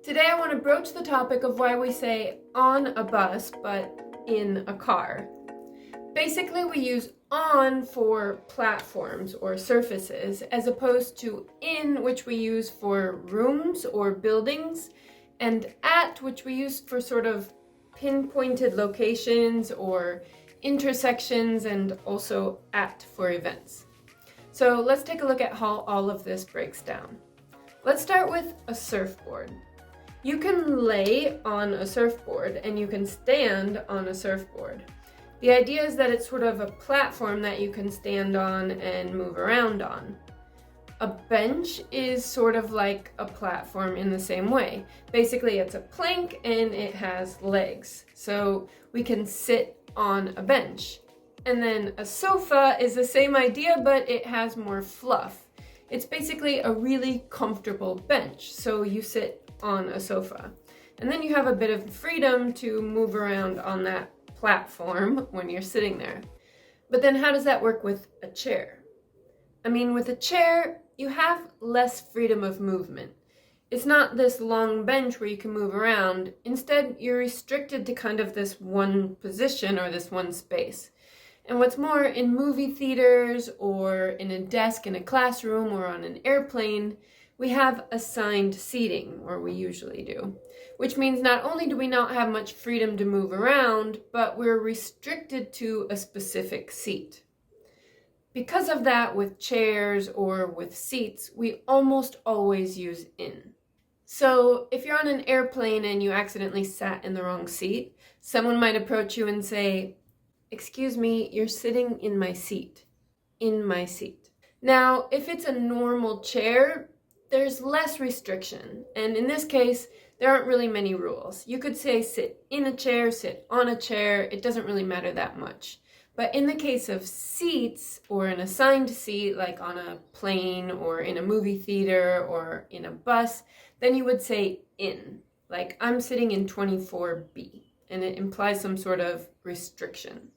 Today I want to broach the topic of why we say on a bus but in a car. Basically, we use on for platforms or surfaces as opposed to in, which we use for rooms or buildings, and at, which we use for sort of pinpointed locations or intersections, and also at for events. So let's take a look at how all of this breaks down. Let's start with a surfboard. You can lay on a surfboard and you can stand on a surfboard. The idea is that it's sort of a platform that you can stand on and move around on. A bench is sort of like a platform in the same way. Basically, it's a plank and it has legs, so we can sit on a bench. And then a sofa is the same idea, but it has more fluff. It's basically a really comfortable bench, so you sit on a sofa. And then you have a bit of freedom to move around on that platform when you're sitting there. But then how does that work with a chair? I mean, with a chair, you have less freedom of movement. It's not this long bench where you can move around. Instead, you're restricted to kind of this one position or this one space. And what's more, in movie theaters or in a desk in a classroom or on an airplane, we have assigned seating, or we usually do, which means not only do we not have much freedom to move around, but we're restricted to a specific seat. Because of that, with chairs or with seats, we almost always use in. So if you're on an airplane and you accidentally sat in the wrong seat, someone might approach you and say, "Excuse me, you're sitting in my seat." In my seat. Now, if it's a normal chair, there's less restriction. And in this case, there aren't really many rules. You could say sit in a chair, sit on a chair. It doesn't really matter that much. But in the case of seats or an assigned seat, like on a plane or in a movie theater or in a bus, then you would say in. Like, I'm sitting in 24B. And it implies some sort of restriction.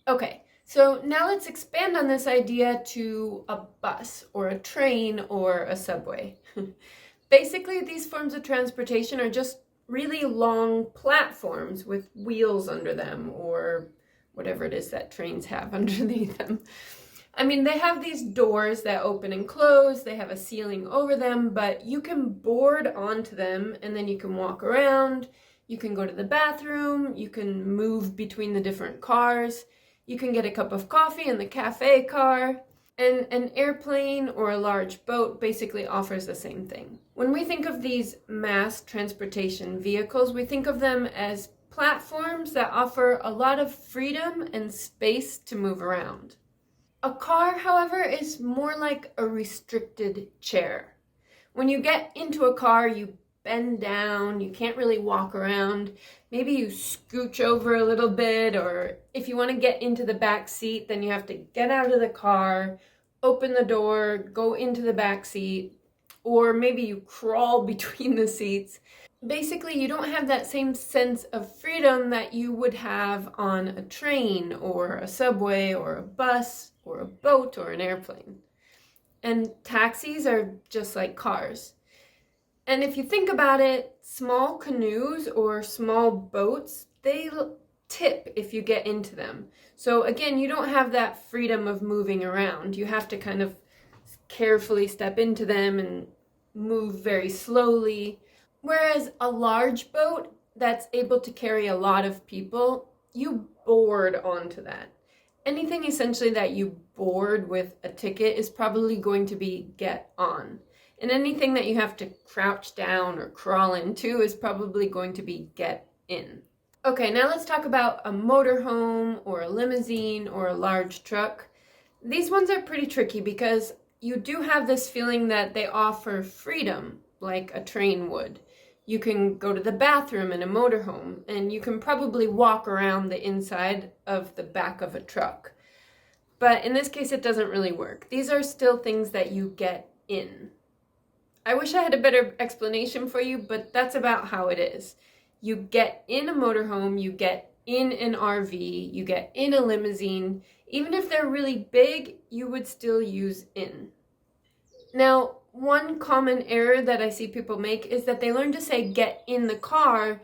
Okay, so now let's expand on this idea to a bus or a train or a subway. Basically, these forms of transportation are just really long platforms with wheels under them, or whatever it is that trains have underneath them. I mean, they have these doors that open and close, they have a ceiling over them, but you can board onto them and then you can walk around, you can go to the bathroom, you can move between the different cars. You can get a cup of coffee in the cafe car, and an airplane or a large boat basically offers the same thing. When we think of these mass transportation vehicles, we think of them as platforms that offer a lot of freedom and space to move around. A car, however, is more like a restricted chair. When you get into a car, you bend down, you can't really walk around. Maybe you scooch over a little bit, or if you want to get into the back seat, then you have to get out of the car, open the door, go into the back seat, or maybe you crawl between the seats. Basically, you don't have that same sense of freedom that you would have on a train or a subway or a bus or a boat or an airplane. And taxis are just like cars. And if you think about it, small canoes or small boats, they tip if you get into them. So again, you don't have that freedom of moving around. You have to kind of carefully step into them and move very slowly. Whereas a large boat that's able to carry a lot of people, you board onto that. Anything essentially that you board with a ticket is probably going to be get on. And anything that you have to crouch down or crawl into is probably going to be get in. Okay, now let's talk about a motorhome or a limousine or a large truck. These ones are pretty tricky because you do have this feeling that they offer freedom, like a train would. You can go to the bathroom in a motorhome, and you can probably walk around the inside of the back of a truck. But in this case, it doesn't really work. These are still things that you get in. I wish I had a better explanation for you, but that's about how it is. You get in a motorhome, you get in an RV, you get in a limousine. Even if they're really big, you would still use in. Now, one common error that I see people make is that they learn to say get in the car,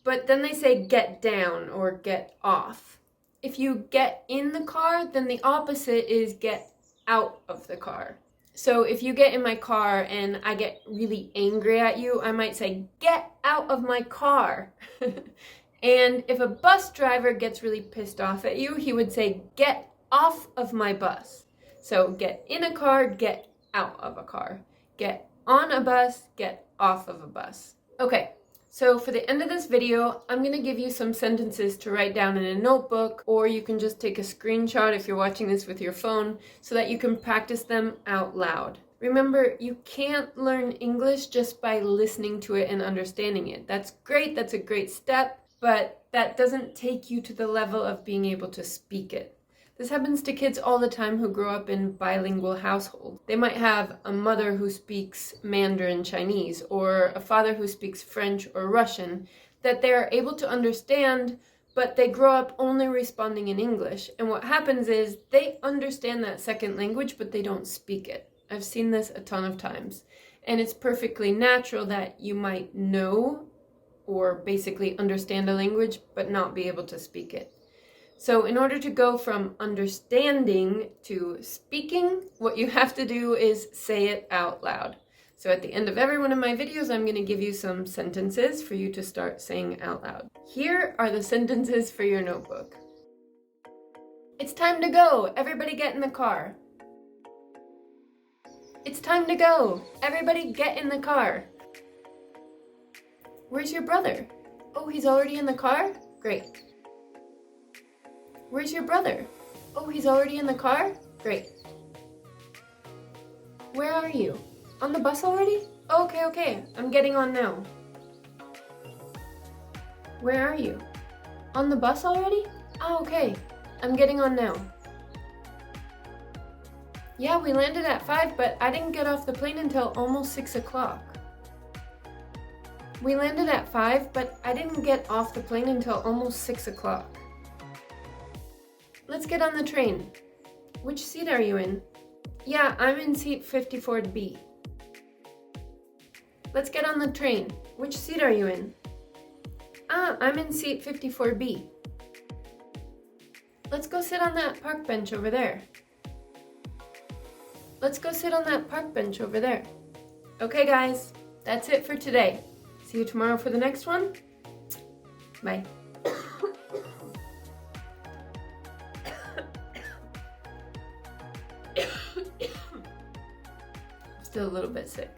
but then they say get down or get off. If you get in the car, then the opposite is get out of the car. So if you get in my car and I get really angry at you, I might say, get out of my car. And if a bus driver gets really pissed off at you, he would say, get off of my bus. So get in a car, get out of a car. Get on a bus, get off of a bus. Okay. So for the end of this video, I'm going to give you some sentences to write down in a notebook, or you can just take a screenshot if you're watching this with your phone so that you can practice them out loud. Remember, you can't learn English just by listening to it and understanding it. That's great, that's a great step, but that doesn't take you to the level of being able to speak it. This happens to kids all the time who grow up in bilingual households. They might have a mother who speaks Mandarin Chinese or a father who speaks French or Russian that they are able to understand, but they grow up only responding in English. And what happens is they understand that second language, but they don't speak it. I've seen this a ton of times. And it's perfectly natural that you might know or basically understand a language, but not be able to speak it. So in order to go from understanding to speaking, what you have to do is say it out loud. So at the end of every one of my videos, I'm going to give you some sentences for you to start saying out loud. Here are the sentences for your notebook. It's time to go. Everybody get in the car. It's time to go. Everybody get in the car. Where's your brother? Oh, he's already in the car? Great. Where's your brother? Oh, he's already in the car? Great. Where are you? On the bus already? Oh, okay. I'm getting on now. Where are you? On the bus already? Oh, okay. I'm getting on now. Yeah, we landed at 5, but I didn't get off the plane until almost 6 o'clock. We landed at 5, but I didn't get off the plane until almost 6 o'clock. Let's get on the train. Which seat are you in? Yeah, I'm in seat 54B. Let's get on the train. Which seat are you in? I'm in seat 54B. Let's go sit on that park bench over there. Let's go sit on that park bench over there. Okay, guys, that's it for today. See you tomorrow for the next one. Bye. Still a little bit sick.